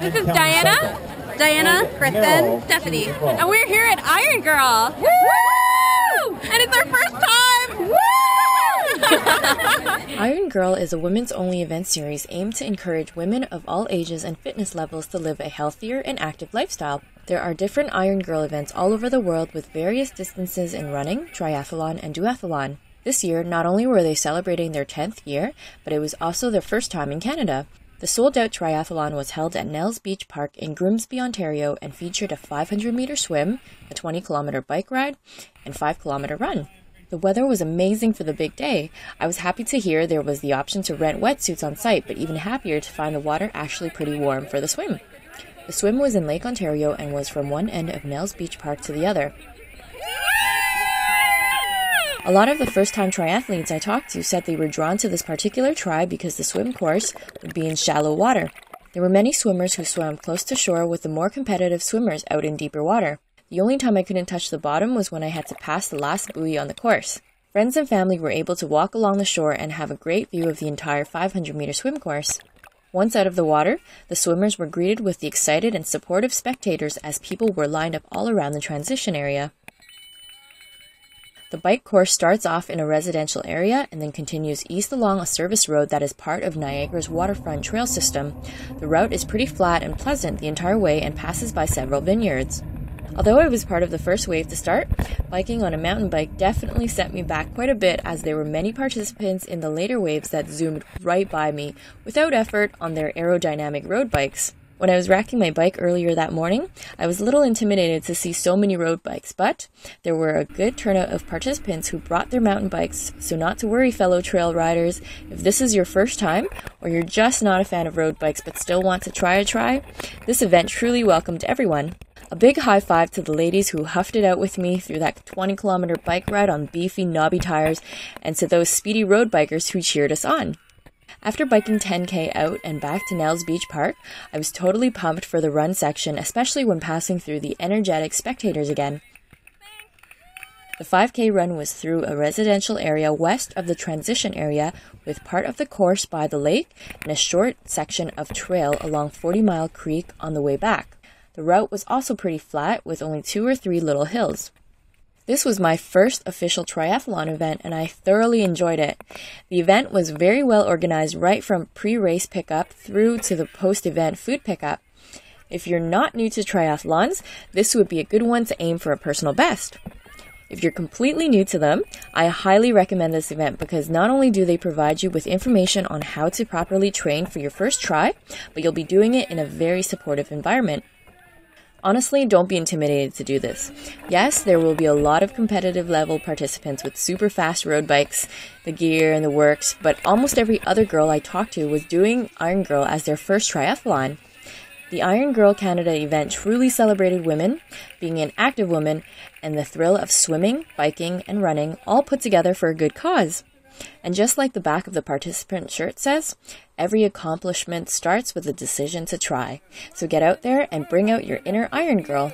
This is Diana, Kristen, Stephanie, and we're here at Iron Girl. Woo! And it's our first time. Woo! Iron Girl is a women's-only event series aimed to encourage women of all ages and fitness levels to live a healthier and active lifestyle. There are different Iron Girl events all over the world with various distances in running, triathlon, and duathlon. This year, not only were they celebrating their 10th year, but it was also their first time in Canada. The sold-out triathlon was held at Nelles Beach Park in Grimsby, Ontario, and featured a 500-meter swim, a 20-kilometer bike ride, and 5-kilometer run. The weather was amazing for the big day. I was happy to hear there was the option to rent wetsuits on site, but even happier to find the water actually pretty warm for the swim. The swim was in Lake Ontario and was from one end of Nelles Beach Park to the other. A lot of the first-time triathletes I talked to said they were drawn to this particular tri because the swim course would be in shallow water. There were many swimmers who swam close to shore with the more competitive swimmers out in deeper water. The only time I couldn't touch the bottom was when I had to pass the last buoy on the course. Friends and family were able to walk along the shore and have a great view of the entire 500-meter swim course. Once out of the water, the swimmers were greeted with the excited and supportive spectators as people were lined up all around the transition area. The bike course starts off in a residential area and then continues east along a service road that is part of Niagara's waterfront trail system. The route is pretty flat and pleasant the entire way and passes by several vineyards. Although I was part of the first wave to start, biking on a mountain bike definitely set me back quite a bit as there were many participants in the later waves that zoomed right by me without effort on their aerodynamic road bikes. When I was racking my bike earlier that morning, I was a little intimidated to see so many road bikes, but there were a good turnout of participants who brought their mountain bikes, so not to worry, fellow trail riders. If this is your first time, or you're just not a fan of road bikes but still want to try a try, this event truly welcomed everyone. A big high five to the ladies who huffed it out with me through that 20-kilometer bike ride on beefy, knobby tires, and to those speedy road bikers who cheered us on. After biking 10K out and back to Nelles Beach Park, I was totally pumped for the run section, especially when passing through the energetic spectators again. The 5K run was through a residential area west of the transition area with part of the course by the lake and a short section of trail along 40 Mile Creek on the way back. The route was also pretty flat with only 2 or 3 little hills. This was my first official triathlon event and I thoroughly enjoyed it. The event was very well organized right from pre-race pickup through to the post-event food pickup. If you're not new to triathlons, this would be a good one to aim for a personal best. If you're completely new to them, I highly recommend this event because not only do they provide you with information on how to properly train for your first try, but you'll be doing it in a very supportive environment. Honestly, don't be intimidated to do this. Yes, there will be a lot of competitive level participants with super fast road bikes, the gear and the works, but almost every other girl I talked to was doing Iron Girl as their first triathlon. The Iron Girl Canada event truly celebrated women, being an active woman, and the thrill of swimming, biking, and running all put together for a good cause. And just like the back of the participant shirt says, every accomplishment starts with a decision to try. So get out there and bring out your inner Iron Girl.